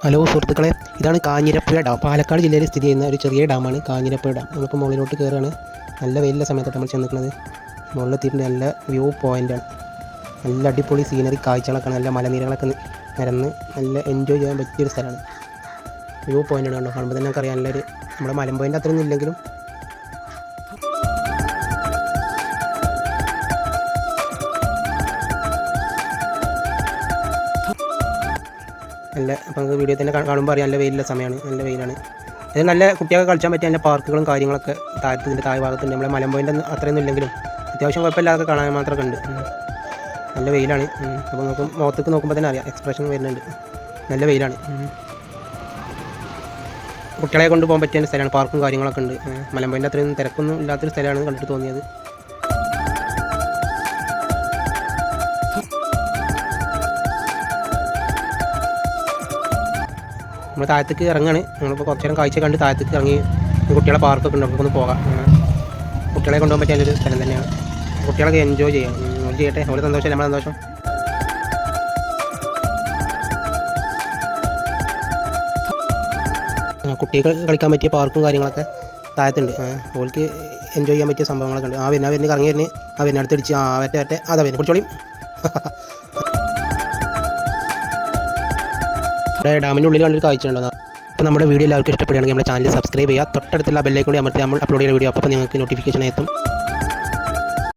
Hello സുഹൃത്തുക്കളെ, ഇതാണ് Kanjirappuzha dam. Palakkad ജില്ലയിൽ സ്ഥിതി ചെയ്യുന്ന ഒരു ചെറിയ ഡാമാണ് കാഞ്ഞിരപ്പുഴ ഡാം. നമ്മളിപ്പോൾ മുകളിലോട്ട് കയറുകയാണ്. നല്ല വെയിലുള്ള സമയത്താണ് നമ്മൾ ചെന്നിരിക്കുന്നത്. മുകളിലെത്തിയിട്ട് നല്ല വ്യൂ പോയിൻ്റാണ്. നല്ല അടിപൊളി സീനറി കാഴ്ചകളൊക്കെ, നല്ല മലനിരകളൊക്കെ നിരന്ന് നല്ല എൻജോയ് ചെയ്യാൻ പറ്റിയൊരു സ്ഥലമാണ്. വ്യൂ പോയിൻ്റാണ്. കണ്ടോ, കാണുമ്പോൾ തന്നെ നമുക്കറിയാം നല്ലൊരു, നമ്മുടെ മലമ്പൊയിൻ്റെ അത്രയൊന്നും ഇല്ലെങ്കിലും നല്ല, അപ്പോൾ നമുക്ക് വീഡിയോ തന്നെ കാണുമ്പോൾ അറിയാം നല്ല വെയിലുള്ള സമയമാണ്, നല്ല വെയിലാണ്. ഇത് നല്ല കുട്ടികൾക്ക് കളിച്ചാൻ പറ്റിയ നല്ല പാർക്കുകളും കാര്യങ്ങളൊക്കെ ഇതിൻ്റെ താഴെ ഭാഗത്തുണ്ട്. നമ്മളെ മലമ്പൊയിൻ്റെ അത്രയൊന്നും ഇല്ലെങ്കിലും അത്യാവശ്യം കുഴപ്പമില്ലാതെ കാണാൻ മാത്രമൊക്കെ ഉണ്ട്. നല്ല വെയിലാണ്. അപ്പോൾ നമുക്ക് മുഖത്തേക്ക് നോക്കുമ്പോൾ തന്നെ അറിയാം, എക്സ്പ്രഷൻ വരുന്നുണ്ട്. നല്ല വെയിലാണ്. കുട്ടികളെ കൊണ്ട് പോകാൻ പറ്റിയ സ്ഥലമാണ്. പാർക്കും കാര്യങ്ങളൊക്കെ ഉണ്ട്. മലമ്പൊയിൻ്റെ അത്രയും തിരക്കൊന്നും ഇല്ലാത്തൊരു സ്ഥലമാണ് കണ്ടിട്ട് തോന്നിയത്. നമ്മൾ താഴത്തേക്ക് ഇറങ്ങാണ്. നമ്മളിപ്പോൾ കുറച്ച് നേരം കാഴ്ച കണ്ട് താഴത്തേക്ക് ഇറങ്ങി കുട്ടികളെ പാർക്കൊക്കെ ഉണ്ട്, നമുക്കൊന്ന് പോകാം. കുട്ടികളെ കൊണ്ടുപോകാൻ പറ്റിയ നല്ലൊരു സ്ഥലം തന്നെയാണ്. കുട്ടികളൊക്കെ എൻജോയ് ചെയ്യാം. എൻജോയ് ചെയ്യട്ടെ, അവരുടെ സന്തോഷം നമ്മുടെ സന്തോഷം. കുട്ടികൾ കളിക്കാൻ പറ്റിയ പാർക്കും കാര്യങ്ങളൊക്കെ താഴത്തുണ്ട്. അവർക്ക് എൻജോയ് ചെയ്യാൻ പറ്റിയ സംഭവങ്ങളൊക്കെ ഉണ്ട്. വരുന്ന കറങ്ങി വരുന്ന അടുത്തടിച്ച് വരട്ടെ അതാ വരുന്നത് കുടിച്ചോളിയും. ഡാമിൻ്റെ ഉള്ളിൽ കണ്ടൊരു കാഴ്ച ഉണ്ടോ. അപ്പോൾ നമ്മുടെ വീഡിയോ എല്ലാവർക്കും ഇഷ്ടപ്പെടുകയാണെങ്കിൽ നമ്മുടെ ചാനൽ സബ്സ്ക്രൈബ് ചെയ്യുക. തൊട്ടടുത്തുള്ള ബെല്ലൈക്കൺ കൂടി അമർത്തി നമ്മൾ അപ്ലോഡ് ചെയ്യുന്ന വീഡിയോ അപ്പോൾ നിങ്ങൾക്ക് നോട്ടിഫിക്കേഷൻ എത്തും.